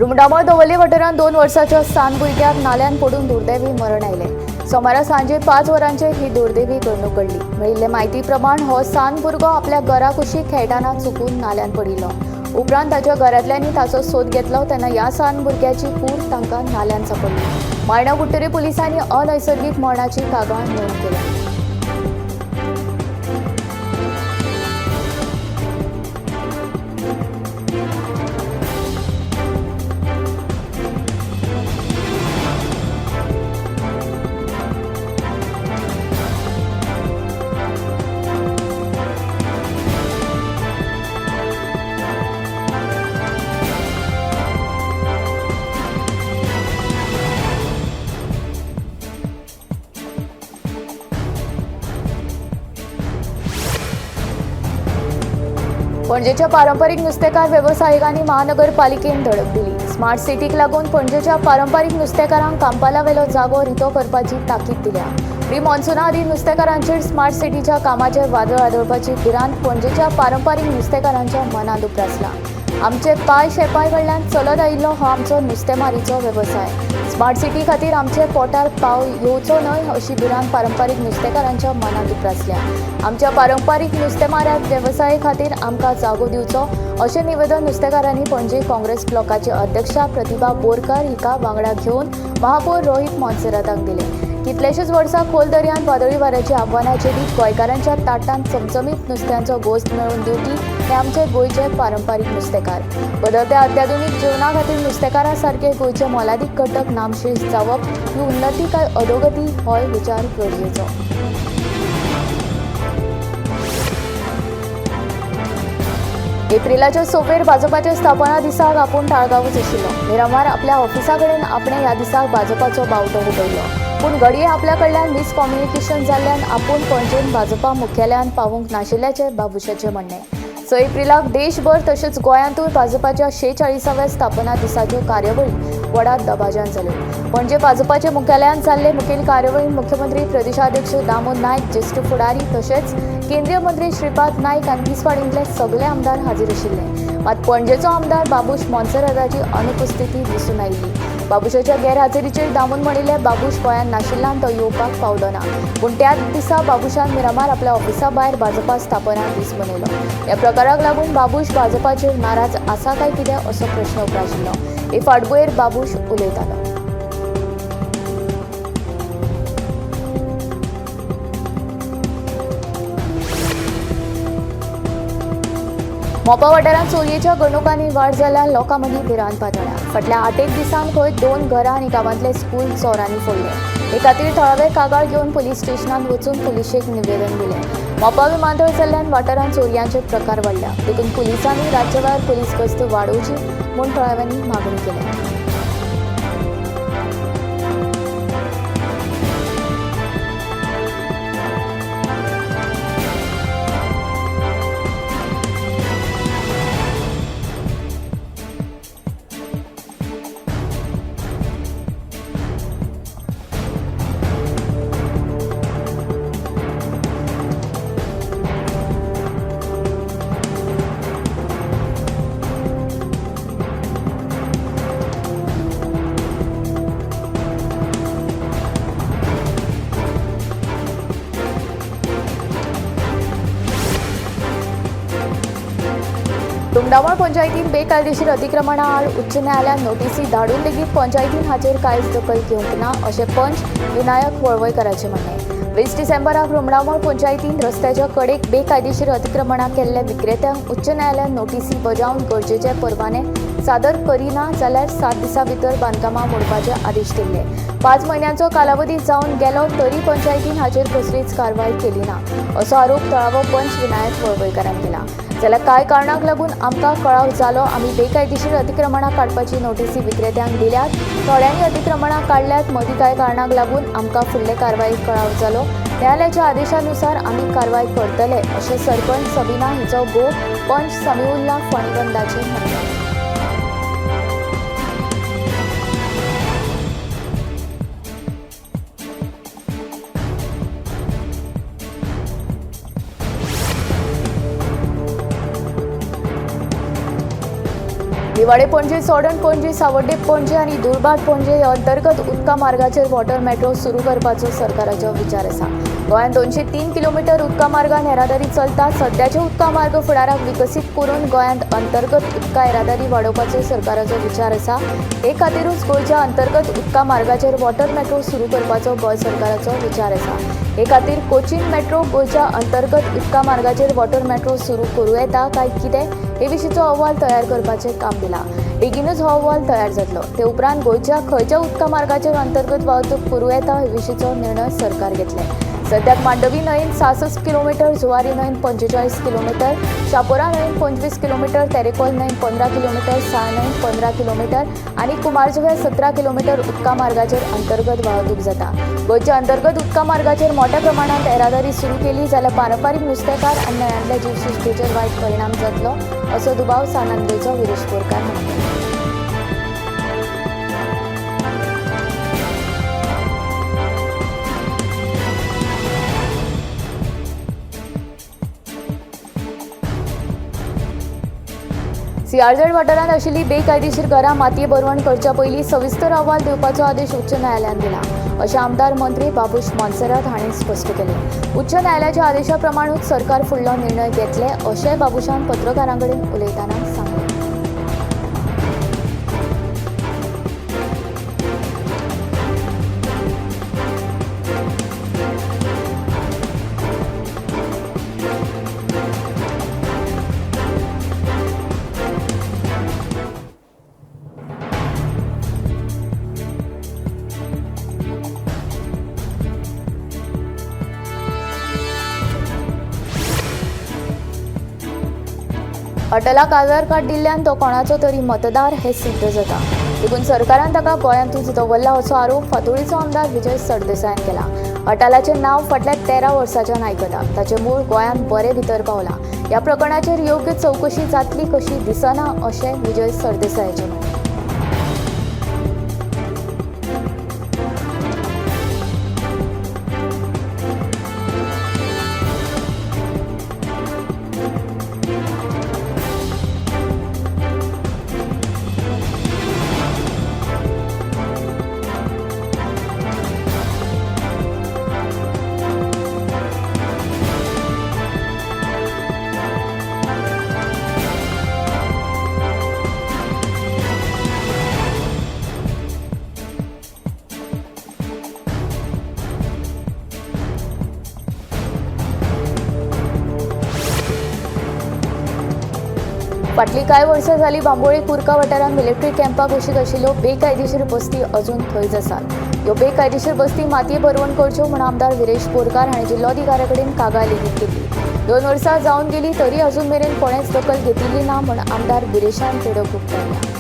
रुमडामळ दवल्ली वाठारांत 2 वर्सांच्या सान्न भुरग्याक नाल्यान पडून दुर्दैवी मरण आयलें। सोमारा सांजे 5 वरांचेर ही दुर्दैवी घडणूक घडली। मेळिल्ले म्हायती प्रमाण हो सान्न भुरगो आपल्या घरा कुशीक खेळटाना चुकून नाल्यान पडिल्लो। उपरांत ताच्या घरांतल्यांनी ताचो सोद घेतलो तेन्ना ह्या सान्न भुरग्याची कूड तांकां नाल्यान सापडली। मायणा कुट्टेरी पुलिसांनी अनैसर्गीक मरणाची कागाळ नोंद केल्या। पणजेच्या पारंपरिक नुस्तेकार वेवसायिकांनी महानगरपालिकेन धडक दिली। स्मार्ट सिटीक लागून पणजेच्या पारंपरिक नुस्तेकारांक कांपाला वेलो जागो रितो करपाची ताकीद दिल्या। प्री मॉन्सुना आदी नुस्तेकारांचेर स्मार्ट सिटीच्या कामाचेर वादळ आदळपाची भिरांत पणजेच्या पारंपरिक नुस्तेकारांच्या मनांत उप्रासला। आमचे पाय शेपाय कडल्यान चलत आयिल्लो हो आमचो नुस्तेमारीचो वेवसाय। स्मार्ट सिटी खातीर आमचे पोटार पाव येवचो न्हय अशी भिरांत पारंपरीक नुस्तेकारांच्या मनांत उप्रासल्या। आमच्या पारंपरीक नुस्तेमाऱ्या वेवसाया खातीर आमकां जागो दिवचो अशें निवेदन नुस्तेकारांनी पणजे काँग्रेस ब्लॉकाचे अध्यक्षा प्रतिभा बोरकार हिका वांगडा घेवन महापौर रोहित मोन्सेराताक दिले। कितलेशेच वर्सां खोल दर्यांत वादळी वाऱ्याच्या आव्हानाचे दीत गोंयकारांच्या ताटांत चमचमीत नुस्त्यांचो घोस्त मेळोवन दिवपी हे आमचे गोंयचे पारंपरीक नुस्तेकार। बदलत्या अत्याधुनीक जिवना खातीर नुस्तेकारां सारके गोंयचे मोलादीक घटक नामशेष जावप ही उन्नती काय अधोगती होय विचार गरजेचो। एप्रिलाच्या सोपेर भाजपाच्या स्थापना दिसाक आपूण ताळगांवच आशिल्लो। मिरामार आपल्या ऑफिसा कडेन आपणे ह्या दिसाक भाजपाचो बावटो उडयलो, पूण घडये आपल्या कडल्यान मिसकम्युनिकेशन जाल्ल्यान आपूण पणजेन भाजपा मुख्यालयान पावूंक नाशिल्ल्याचे बाबुशाचे म्हणणे। 6 एप्रिलाक देशभर तशेंच गोंयांतूय भाजपाच्या 46व्या स्थापना दिसाच्यो कार्यावळी व्हडा दबाज्यान जाल्यो। पणजे भाजपाचे मुख्यालयान जाल्ले मुखेल कार्यावळींत मुख्यमंत्री प्रदेशाध्यक्ष दामोदर नायक, ज्येष्ठ फुडारी तशेंच केंद्रीय मंत्री श्रीपाद नायक आनी तिसवाडींतले सगळे आमदार हाजीर आशिल्ले। मात पणजेचो आमदार बाबूश मोन्सेराताची अनुपस्थिती दिसून आयिल्ली। बाबुशाच्या गैरहाजिरीचेर दामून म्हणिल्ले बाबूश गोंयांत नाशिल्ल्यान तो येवपाक पावलो ना, पूण त्याच दिसा बाबुशान मिरामार आपल्या ऑफिसा भायर भाजपा स्थापना दीस मनयलो। ह्या प्रकाराक लागून बाबूश भाजपाचेर नाराज आसा काय कितें असो प्रश्न उपराशिल्लो। हे फाटभुंयेर बाबूश उलयतालो। मोपा वाठारांत चोरयेच्या घडणुकांनी वाड जाल्यान लोकां मदीं भिरांत पातळ्ळ्या। फाटल्या 8 दिसांत खंय 2 घरां आनी गांवांतले स्कूल चोरांनी फोडले। हे खातीर थळावे कागाळ घेवन पुलीस स्टेशनांत वचून पुलिशेक निवेदन दिलें। मोपा विमानतळ जाल्ल्यान वाठारांत चोरयांचे प्रकार वाडल्या, देखून पुलिसांनी राज्यभर पुलीस गस्त वाडोवची म्हूण थळाव्यांनी मागणी केल्या। रुमडामळ पंचायतीन बेकायदेशीर अतिक्रमणा आड उच्च न्यायालयान नोटीसी धाडून लेगीत पंचायतीन हाचेर कांयच दखल घेवंक ना अशें पंच विनायक वळवयकाराचें म्हणणें। 20 डिसेंबराक रुमडामळ पंचायतीन रस्त्याच्या कडेक बेकायदेशीर अतिक्रमणा केल्ल्या विक्रेत्यांक उच्च न्यायालयान नोटीसी बजावन गरजेचे परवाने सादर करिना जाल्यार 7 दिसां भितर बांदकामां मोडपाचे आदेश दिल्ले। 5 म्हयन्यांचो कालावधी जावन गेलो तरी पंचायतीन हाचेर कसलीच कारवाय केली ना असो आरोप थळावो पंच विनायक वळवयकारान केला। जाल्यार कांय कारणाक लागून आमकां कळाव जालो आमी बेकायदेशीर अतिक्रमणा काडपाची नोटीसी विक्रेत्यांक दिल्यात। थोड्यांनी अतिक्रमणा काडल्यात, मदीं कांय कारणाक लागून आमकां फुडले कारवायेक कळाव जालो। न्यायालयाच्या आदेशानुसार आमी कारवाय करतले अशें सरपंच सबिना हिचो घोव पंच समीउल्ला फणीवंदाचें म्हणणें। दिवाडे पणजी सोडण पणजी सावड्डे पणजी आणि दुर्भाट पणजी ह्या अंतर्गत उदका मार्गाचेर वॉटर मेट्रो सुरू करपाचो सरकाराचो विचार आसा। गोंयांत 203 किलोमीटर उदका मार्गान येरादारी चलता। सध्याचे उदका मार्ग फुडाराक विकसीत करून गोंयांत अंतर्गत उदका येरादारी वाडोवपाचो सरकाराचो विचार आसा। हे खातीरूच गोंयच्या अंतर्गत उदका मार्गाचेर वॉटर मेट्रो सुरू करपाचो गोंय सरकाराचो विचार आसा। हे खातीर कोचीन मेट्रो गोंयच्या अंतर्गत उदका मार्गाचेर वॉटर मेट्रो सुरू करूं येता काय कितें हे विशींचो अहवाल तयार करपाचें काम दिलां। बेगीनच हो अहवाल तयार जातलो। ते उपरांत गोंयच्या खंयच्या उदका मार्गाचेर अंतर्गत वाहतूक करूं येता हे विशींचो निर्णय सरकार घेतले। सद्याक मांडवी न्हंयेंत 66 किलोमीटर, जुवारी न्हंयेंत 45 किलोमीटर, शापोरा न्हंयेंत 25 किलोमीटर, तेरेखोल न्हंयेंत 15 किलोमीटर, साळ न्हंयेंत 15 किलोमीटर आणि कुमारजुव्यां 17 किलोमीटर उदका मार्गाचेर अंतर्गत वाहतूक जाता। गोंयच्या अंतर्गत उदका मार्गाचेर मोठ्या प्रमाणात येरादारी सुरू केली जाल्यार पारंपारीक नुस्तेकार आनी न्हंयांतल्या जीवसृश्टेचेर वायट परिणाम जातलो असो दुबाव सानांदोळचो विरेश बोरकार हांणी केला। सीआरझेड वाठारांत आशिल्ली बेकायदेशीर घरां मातये भरवण करच्या पयलीं सविस्तर अहवाल दिवपाचो आदेश उच्च न्यायालयान दिला अशें आमदार मंत्री बाबूश मोन्सेरात हांणी स्पश्ट केलें। उच्च न्यायालयाच्या आदेशा प्रमाणूच सरकार फुडलो निर्णय घेतले अशें बाबूशान पत्रकारां कडेन उलयतना सांगलें। अटलाक आधार कार्ड दिल्ल्यान तो कोणाचो तरी मतदार हे सिद्ध जाता। देखून सरकारान ताका गोंयांतूच दवरला असो आरोप फातोर्डेचो आमदार विजय सरदेसायान केला। अटलाचें नांव फाटल्या 13 वर्सांच्यान आयकता। ताचें मूळ गोंयांत बरे भितर पावला। ह्या प्रकरणाचेर योग्य चवकशी जातली कशी दिसना अशें विजय सरदेसायाचें म्हणणें। फाटली कांय वर्सां जालीं बांबोळे कुर्का वाठारांत मिलिटरी कॅम्पाक कुशीक आशिल्ल्यो बेकायदेशीर बस्ती अजून थंयच आसात। ह्यो बेकायदेशीर बस्ती मातये भरवण करच्यो म्हूण आमदार विरेश बोरकार हांणी जिल्लोधिकाऱ्या कडेन कागाळ लेगीत केली। 2 वर्सां जावन गेलीं तरी अजून मेरेन कोणेच दखल घेतिल्ली ना म्हूण आमदार बिरेशान तिडक उक्तायल्या।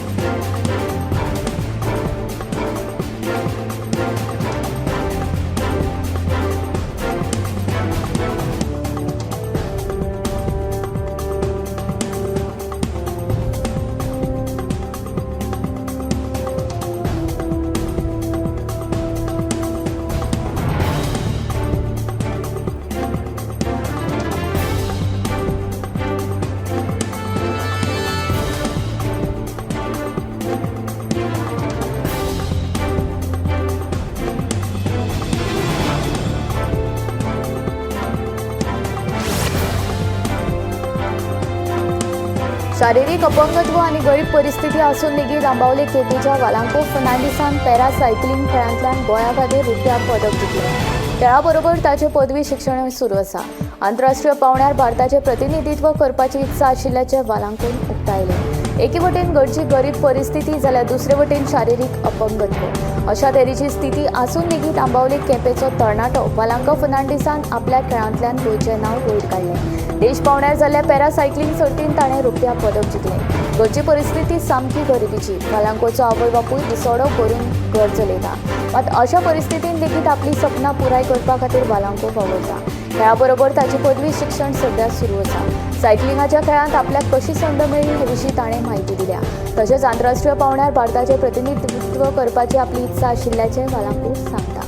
शारीरिक अपंगत्व आणि गरीब परिस्थिती असून लेगीत आंबावले केपेच्या वालांको फर्नांडिसान पॅरा सायकलिंग खेळांतल्यान गोंया खातीर रुप्या पदक जिखलें। खेळा बरोबर ताचें पदवी शिक्षण सुरू आसा। आंतरराष्ट्रीय पावंड्यार भारताचें प्रतिनिधित्व करपाची इत्सा आशिल्ल्याचें वालांकून उक्तायलें। एके वटेन घरची गरीब परिस्थिती जाल्यार दुसरे वटेन शारीरिक अपंगत्व अशा तरेची स्थिती आसून लेगीत आंबावले केपेचो तरणाटो वालांको फर्नांडिसान आपल्या खेळांतल्यान गोंयचें नांव वयर काडलें। देश पावंड्यार जाल्ल्या पॅरा सायकलिंग सर्तींत ताणें रुप्या पदक जिखलें। घरची परिस्थिती सामकी गरिबीची। वालांकोचो आवय बापूय दिसोडो करून घर चलयता, मात अशा परिस्थितींत लेगीत आपली सपनां पुराय करपा खातीर वालांको वावुरता। खेळा बरोबर ताची पदवी शिक्षण सध्या सुरू आसा। सायकलिंगाच्या खेळांत आपल्याक कशी संद मेळ्ळी हे विशीं ताणें म्हायती दिल्या। तशेंच आंतरराष्ट्रीय पावंड्यार भारताचें प्रतिनिधित्व करपाची आपली इत्सा आशिल्ल्याचें वालांको सांगता।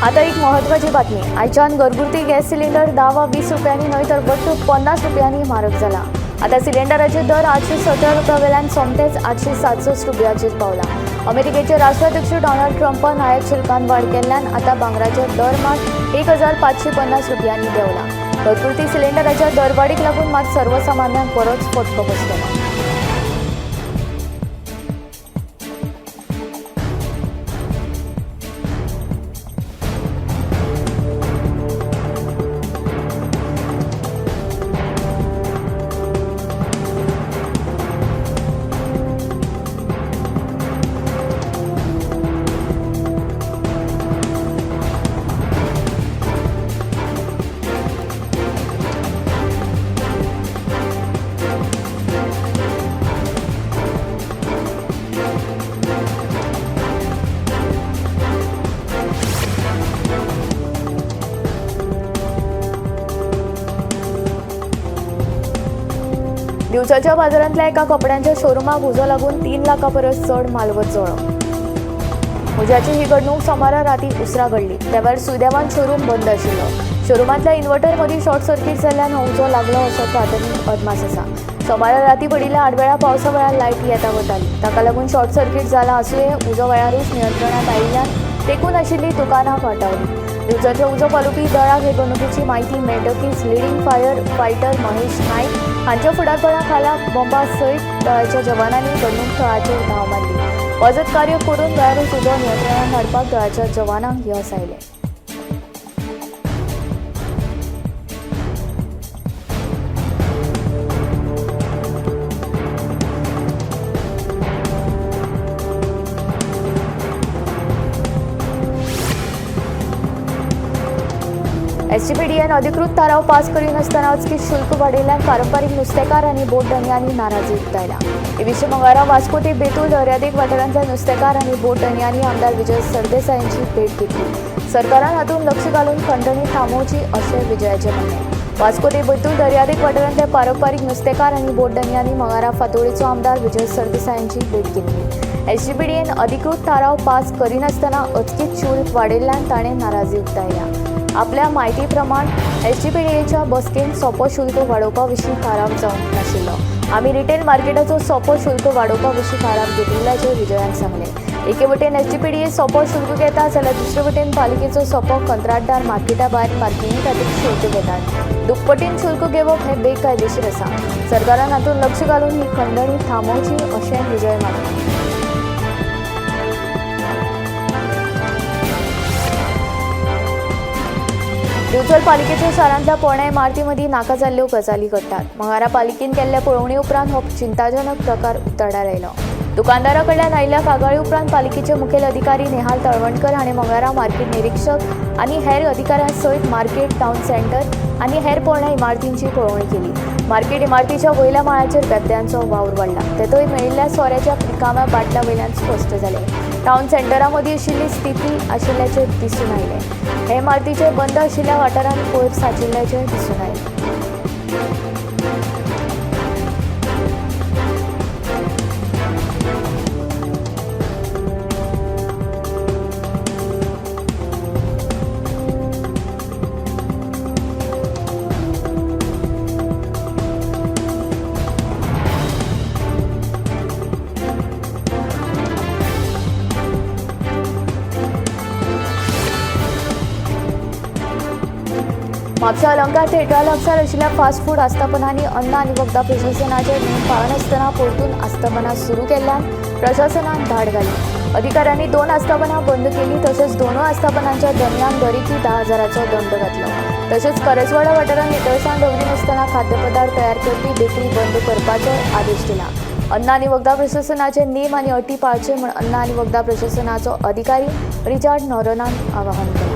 आता एक महत्त्वाची बातमी. आयच्यान घरगुती गॅस सिलिंडर 10 वा 20 रुपयांनी न्हय तर बट्ट 50 रुपयांनी म्हारग जाला. आता सिलिंडराचे दर 817 रुपयावेल्यान सोमतेच 867 रुपयाचेर पावला. अमेरिकेचे राष्ट्राध्यक्ष डोनाल्ड ट्रम्पान आयात शुल्कांत वाड केल्ल्यान आता भांगराचे दर मात 1550 रुपयांनी देंवला. घरगुती सिलिंडराच्या दरवाडीक लागून मात सर्वसामान्यांक बरोच फटको बसतलो. दिवसाच्या बाजारांतल्या एका कपड्यांच्या शोरूमाक उजो लागून 3 लाखां परस चड मालवत जळो. उज्याची ही घडणूक सोमारा राती उसरा घडली. त्या वेळार सुदैवान शोरूम बंद आशिल्लो. शोरूमांतल्या इन्व्हर्टर मदीं शॉर्ट सर्किट जाल्ल्यान हो उजो लागलो असो प्राथमीक अदमास आसा. सोमारा राती पडिल्ल्या आडवेळा पावसा वेळार लायट येता वताली. ताका लागून शॉर्ट सर्किट जाला आसूय उजो वेळारूच नियंत्रणांत आयिल्ल्यान तेंकून आशिल्लीं दुकानां पाटावलीं. दिवसाच्या उजो पालोवपी दळाक हे घडणुकेची म्हायती मेळटकीच लिडींग फायर फायटर महेश नायक हांच्या फुडारपणा खाला बॉम्बा सयत दळाच्या जवानांनी घडणूक थळाचेर धांव मारली. मजत कार्य करून वेळारूच उजो नियंत्रणांत हाडपाक दळाच्या जवानांक यश आयलें. एसटीपीडीएन अधिकृत थाराव पास करिनासतना अचकीत शुल्क वाडयिल्ल्यान पारंपारीक नुस्तेकार आनी बोट धन्यांनी नाराजी उक्तायल्या. हे विशीं मंगळारा वास्को ते बेतूल दर्यादेग वाठारांतल्या नुस्तेकार आनी बोट धन्यांनी आमदार विजय सरदेसाय यांची भेट घेतली. सरकारान हातूंत लक्ष घालून खंडणी थांबोवची अशें विजयाचें म्हणणें. वास्को ते बेतूल दर्यादेग वाठारांतल्या पारंपारीक नुस्तेकार आनी बोट धन्यांनी मंगळारा फातोडेचो आमदार विजय सरदेसाय यांची भेट घेतली. एसटीपीडीएन अधिकृत थाराव पास करिनासतना अचकीत शुल्क वाडयिल्ल्यान ताणें नाराजी उक्तायल्या. आपल्या म्हायती प्रमाण एसटीपीडीएच्या बसकेन सोपो शुल्क वाडोवपा विशीं थाराव जावंक नाशिल्लो. आमी रिटेल मार्केटाचो सोपो शुल्क वाडोवपा विशीं थाराव घेतिल्ल्याचें विजयान सांगलें. एके वटेन एसटीपीडीए सोपो शुल्क घेता जाल्यार दुसरे वटेन पालिकेचो सोपो कंत्राटदार मार्केटा भायर पार्किंगे खातीर शुल्क घेतात. दुप्पटीन शुल्क घेवप हें बेकायदेशीर आसा. सरकारान हातूंत लक्ष घालून ही खंडणी थांबोवची अशें विजय मानले. दिवचल पालिकेच्या शारांतल्या पोरण्या इमारती मदीं नाका जाल्ल्यो गजाली घडटात. मंगळारा पालिकेन केल्ल्या पळोवणी उपरांत हो चिंताजनक प्रकार उक्ताडार आयलो. दुकानदारा कडल्यान आयिल्ल्या कागाळी उपरांत पालिकेचे मुखेल अधिकारी नेहाल तळवणकर हाणें मंगळारा मार्केट निरीक्षक आनी हेर अधिकाऱ्यां सयत मार्केट टावन सेंटर आनी हेर पोरण्या इमारतींची पळोवणी केली. मार्केट इमारतीच्या वयल्या माळ्याचेर बेबद्यांचो वावर वाडला. ते थंय मेळिल्ल्या सोऱ्याच्या रिकाम्या बाटल्या वयल्यान स्पश्ट जालें. टावन सेंटरा मदीं आशिल्ली स्थिती आशिल्ल्याचें दिसून आयलें. हे इमारतीचे बंद आशिल्ल्या वाठारांत कोयर साचिल्ल्याचें दिसून आयलें. म्हापसा अलंकार थिएटरा लागसार आशिल्ल्या फास्ट फूड आस्थापनांनी अन्न आनी वखदां प्रशासनाचे नेम पाळनासतना परतून आस्थापनां सुरू केल्ल्यान प्रशासनान धाड घाली. अधिकाऱ्यांनी 2 आस्थापनां बंद केली तशेंच दोनूय आस्थापनांच्या दरम्यान दरेकी 10,000चो दंड घातलो. तशेंच करजवाडा वाठारांत नितळसाण दवरिनासतना खाद्यपदार्थ तयार करपी बेकरी बंद करपाचो आदेश दिला. अन्न आनी वखदां प्रशासनाचे नेम आनी अटी पाळचे म्हूण अन्न आनी वखदां प्रशासनाचो अधिकारी रिचार्ड नॉरनान आवाहन केलां.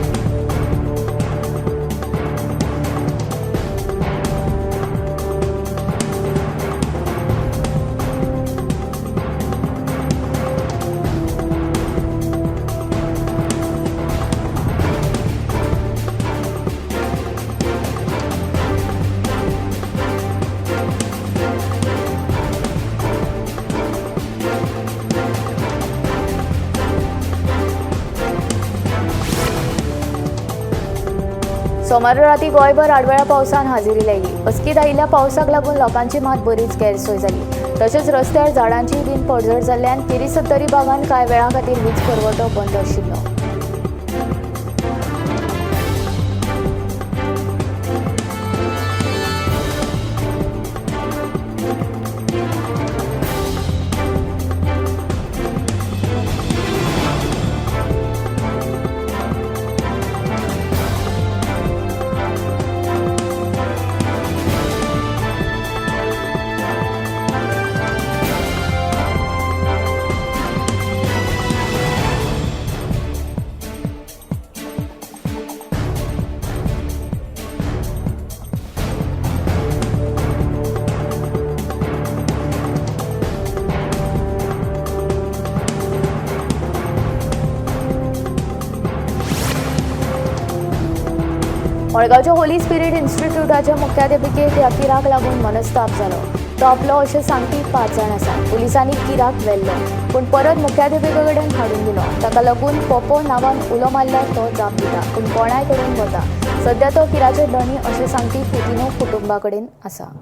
सोमार राती गोंयभर आडवेळा पावसान हाजिरी लायली. अस्कीत आयिल्ल्या पावसाक लागून लोकांची मात बरीच गैरसोय जाली. तशेंच रस्त्यार झाडांची बीन पडझड जाल्ल्यान केरी सत्तरी भागांत कांय वेळा खातीर वीज पुरवठो बंद आशिल्लो. मडगांवच्या होली स्पिरीट इन्स्टिट्यूटाच्या मुख्याध्यापिकेक ह्या किराक लागून मनस्ताप जालो. तो आपलो अशें सांगपी 5 जाण आसात. पुलिसांनी किराक व्हेल्लो पूण परत मुख्याध्यापिके कडेन हाडून दिलो. ताका लागून पोपो नांवान उलो मारल्यार तो जाप दिता पूण कोणाय कडेन वता. सध्या तो किराचे धणी अशें सांगपी पुतिनो कुटुंबा कडेन आसा.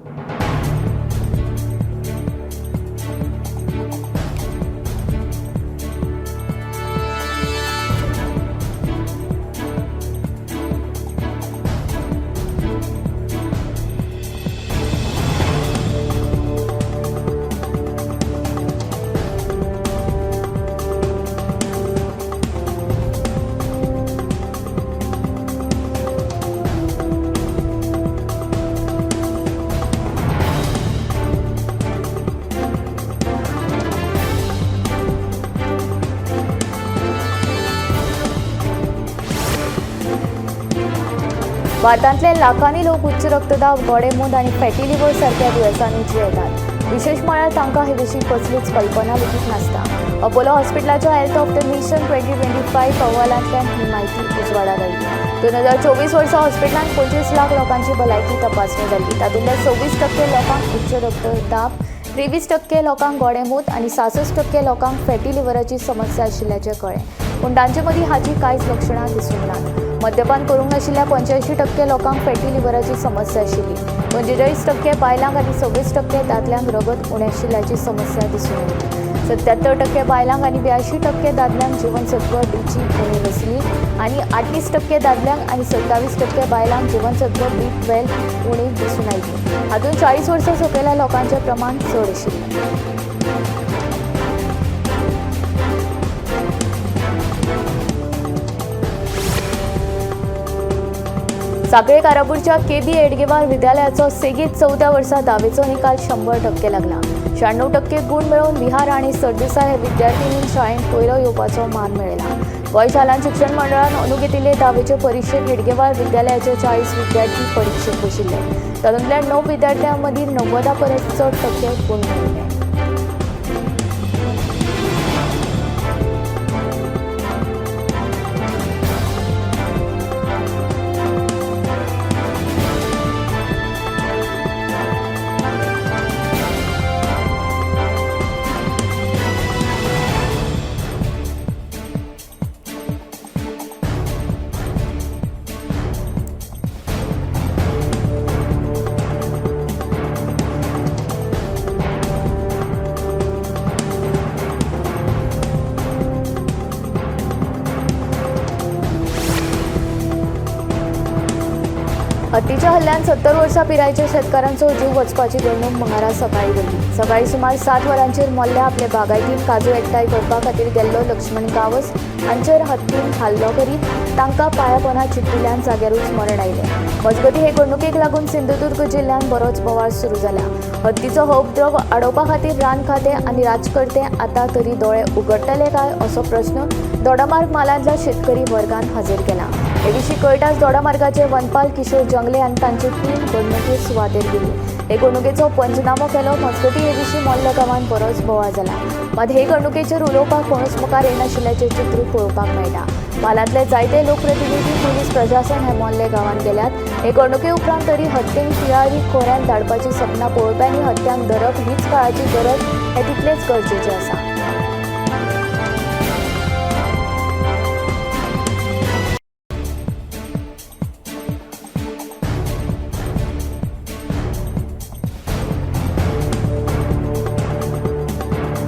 भारतांतले लाखांनी लोक उच्च रक्तदाब, गोडेमूत आनी फॅटी लिव्हर सारक्या दुयेंसांनी जियेतात. विशेष म्हळ्यार तांकां हे विशीं कसलीच कल्पना लेगीत नासता. अपोलो हॉस्पिटलाच्या हेल्थ ऑफ द नेशन 2025 अहवालांतल्यान ही म्हायती उजवाडाक आयली. 2024 वर्सा हॉस्पिटलांत 25 लाख लोकांची भलायकी तपासणी जाल्ली. तातूंतल्या 26% लोकांक उच्च रक्तदाब, 23% लोकांक गोडेमूत आनी 66% लोकांक फॅटी लिव्हराची समस्या आशिल्ल्याचें कळ्ळें. पूण तांचे मदीं हाची कांयच लक्षणां दिसूंक नात. मद्यपान करूंक नाशिल्ल्या 85% लोकांक फॅटी लिव्हराची समस्या आशिल्ली. 45% बायलांक आनी 26% दादल्यांक रगत उणें आशिल्ल्याची समस्या दिसून येयली. 77% बायलांक आनी 82% दादल्यांक जीवनसत्व डीची उणीव आसली आनी 38% दादल्यांक आनी 27% बायलांक जीवनसत्व B12 उणीव दिसून आयली. हातूंत 40 वर्सां सकयल्या लोकांचें प्रमाण चड आशिल्लें. साखळे कारापूरच्या केबी एडगेवार विद्यालयाचो सेगीत 14 वर्सां धावेचो निकाल 100% लागला. 96% गुण मेळोवन विहार आनी सरदेसाय हे विद्यार्थिनींक शाळेंत पयलो येवपाचो मान मेळयला. गोंय शालांत शिक्षण मंडळान अंदूं घेतिल्ले धावेचे परिक्षेक एडगेवार विद्यालयाचे 40 विद्यार्थी परिक्षेक बशिल्ले. तातूंतल्या 9 विद्यार्थ्यां मदीं 90 परस चड टक्के गुण मेळयले. हत्तीच्या हल्ल्यान 70 वर्सां पिरायेच्या शेतकारांचो जीव वचपाची घडणूक मंगळारा सकाळी घडली. सकाळी सुमार 7 वरांचेर मोल्ल्या आपले बागायतीन काजू एकठांय करपा खातीर गेल्लो लक्ष्मण गांवस हांचेर हत्तीन हल्लो करीत तांकां पांयां चिट्टिल्ल्यान जाग्यारूच मरण आयलें. मजगतीं हे घडणुकेक लागून सिंधुदुर्ग जिल्ह्यात बरोच बोवाळ सुरू जाला. हत्तीचो हो उपद्रव आडोवपा खातीर रान खातें आनी राजकर्ते आतां तरी दोळे उगडटले काय असो प्रस्न दोडामार्ग मालांतल्या शेतकरी वर्गान हाजीर केला. हे विशीं कळटाच दोडामार्गाचे वनपाल किशोर जंगले आनी तांची टीम घडणुके सुवातेर गेली. हे घडणुकेचो पंचनामो केलो. मजगतीं हे विशीं मोल्ल्या गांवांत बरोच बोवाळ जाला. मात हे घडणुकेचेर उलोवपाक कोणूच मुखार येनाशिल्ल्याचें चित्र पळोवपाक मेळटा. मालांतले जायते लोकप्रतिनिधी, पुलीस प्रशासन हे मोल्ले गांवांत गेल्यात. हे घडणुके उपरांत तरी हत्तेक पिळावी खोऱ्यान धाडपाची सपनां पळोवप्यांनी हत्यांक धरप हीच काळाची गरज हें तितलेंच गरजेचें आसा.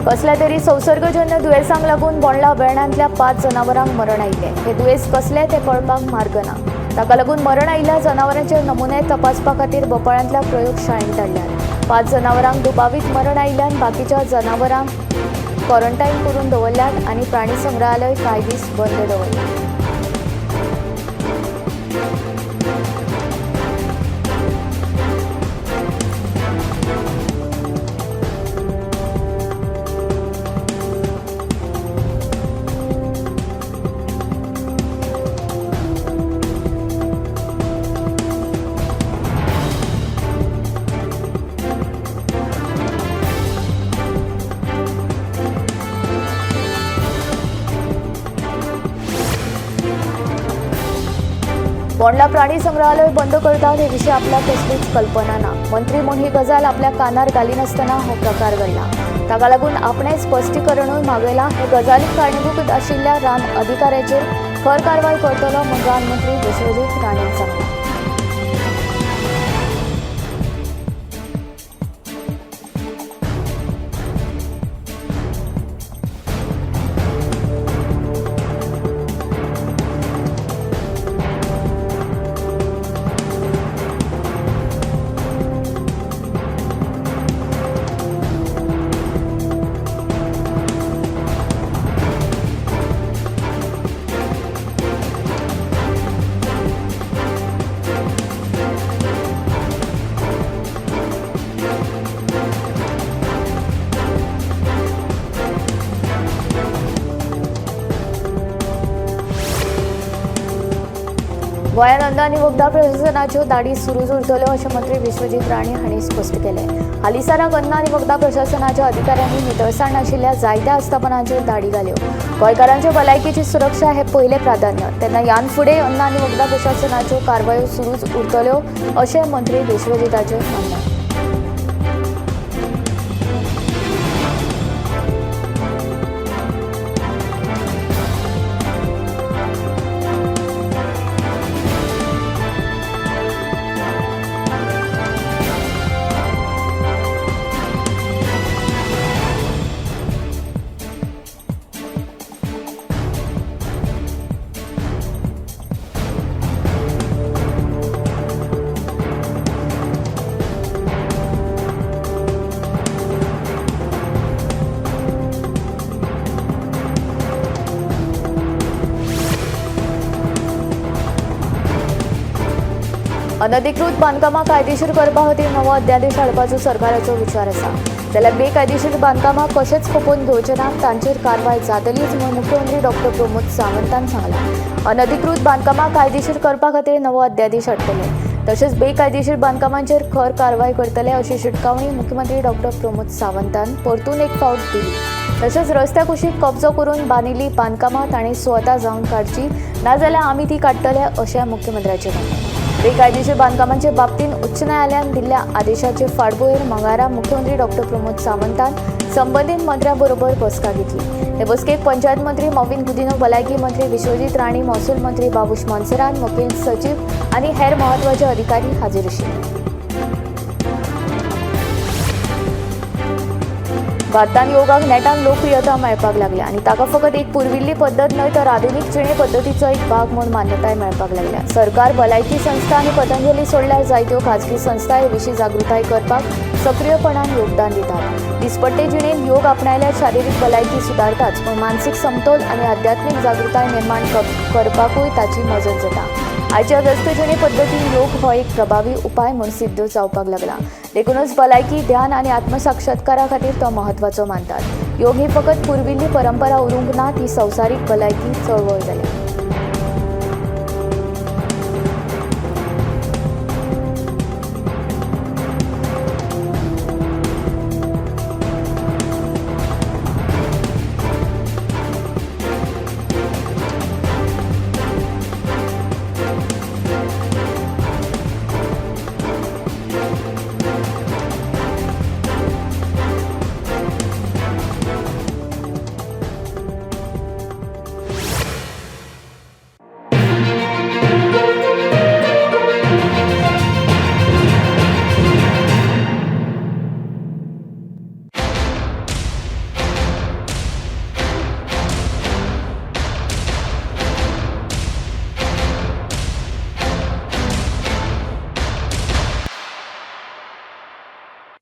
कसल्या तरी संसर्गजन्य दुयेंसांक लागून बोंडला वेर्णांतल्या 5 जनावरांक मरण आयिल्ले. हे दुयेंस कसले ते कळपाक मार्ग ना. ताका लागून मरण आयिल्ल्या जनावरांचे नमुने तपासपा खातीर भोपाळ्यांतल्या प्रयोगशाळेंत धाडल्यात. 5 जनावरांक दुबावीत मरण आयिल्ल्यान बाकीच्या जनावरांक क्वॉरंटाईन करून दवरल्यात आनी प्राणी संग्रहालय कांय दीस बंद दवरला. बोंडला प्राणी संग्रहालय बंद करतात हे विशीं आपल्याक कसलीच कल्पना ना. मंत्री म्हूण ही गजाल आपल्या कानार घालिनासतना हो प्रकार घडला. ताका लागून आपणें स्पश्टीकरणूय मागयलां. हे गजालीक कारणीभूत आशिल्ल्या रान अधिकाऱ्याचेर खर कारवाय करतलो म्हूण रानमंत्री विश्वजीत राणेन सांगलां. गोंयांत अन्न आनी वखदां प्रशासनाच्यो दाडी सुरूच उरतल्यो अशें मंत्री विश्वजीत राणे हांणी स्पश्ट केलें. हालींसराक अन्न आनी वखदां प्रशासनाच्या अधिकाऱ्यांनी नितळसाण नाशिल्ल्या जायत्या आस्थापनांचेर दाडी घाल्यो. गोंयकारांचे भलायकेची सुरक्षा हे पयलें प्राधान्य. तेन्ना ह्यान फुडें अन्न आनी वखदां प्रशासनाच्यो कारवायो सुरूच उरतल्यो अशें मंत्री विश्वजीताचें म्हणणें. अनधिकृत बांदकामां कायदेशीर करपा खातीर नवो अध्यादेश हाडपाचो सरकाराचो विचार आसा. जाल्यार बेकायदेशीर बांदकामां कशेंच खपोवन घेवचे नात, तांचेर कारवाय जातलीच म्हूण मुख्यमंत्री डॉक्टर प्रमोद सावंतान सांगलां. अनधिकृत बांदकामां कायदेशीर करपा खातीर नवो अध्यादेश हाडटले. तशेंच बेकायदेशीर बांदकामांचेर खर कारवाय करतले अशी शिटकावणी मुख्यमंत्री डॉक्टर प्रमोद सावंतान परतून एक फावट दिली. तशेंच रस्त्या कुशीक कब्जो करून बांदिल्लीं बांदकामां तांणी स्वता जावन काडची, नाजाल्यार आमी ती काडटले अशें मुख्यमंत्र्याचें म्हणणें. बेकायदेशीर बांदकामांचे बाबतींत उच्च न्यायालयान दिल्ल्या आदेशाचे फाटभुंयेर मंगळारा मुख्यमंत्री डॉक्टर प्रमोद सावंतान संबंदीत मंत्र्यां बरोबर बसका घेतली. हे बसकेक पंचायत मंत्री मॉविन गुदिन्हो, भलायकी मंत्री विश्वजीत राणे, महसूल मंत्री बाबूश मोन्सेरात, मुखेल सचिव आनी हेर म्हत्वाचे अधिकारी हाजीर आशिल्ले. भारतान योगाक नेटान लोकप्रियता मेळपाक लागल्या आनी ताका फकत एक पुर्विल्ली पद्दत न्हय तर आधुनीक जिणे पद्दतीचो एक भाग म्हूण मान्यताय मेळपाक लागल्या. सरकार, भलायकी संस्था आनी पतंजली सोडल्यार जायत्यो खाजगी संस्था हे विशीं जागृताय करपाक सक्रियपणान योगदान दितात. दिसपट्टे जिणेंत योग आपणायल्यार शारिरीक भलायकी सुदारताच, पण मानसीक समतोल आनी आध्यात्मीक जागृताय निर्माण करपाकूय ताची मजत जाता. आयच्या व्यस्त जिणे पद्दतीन योग हो एक प्रभावी उपाय म्हूण सिद्ध जावपाक लागला. देखूनच भलायकी, ध्यान आनी आत्मसाक्षात्कारा खातीर तो म्हत्वाचो मानतात. योग ही फकत पुर्विल्ली परंपरा उरूंक ना, ती संवसारीक भलायकी चळवळ जाल्या.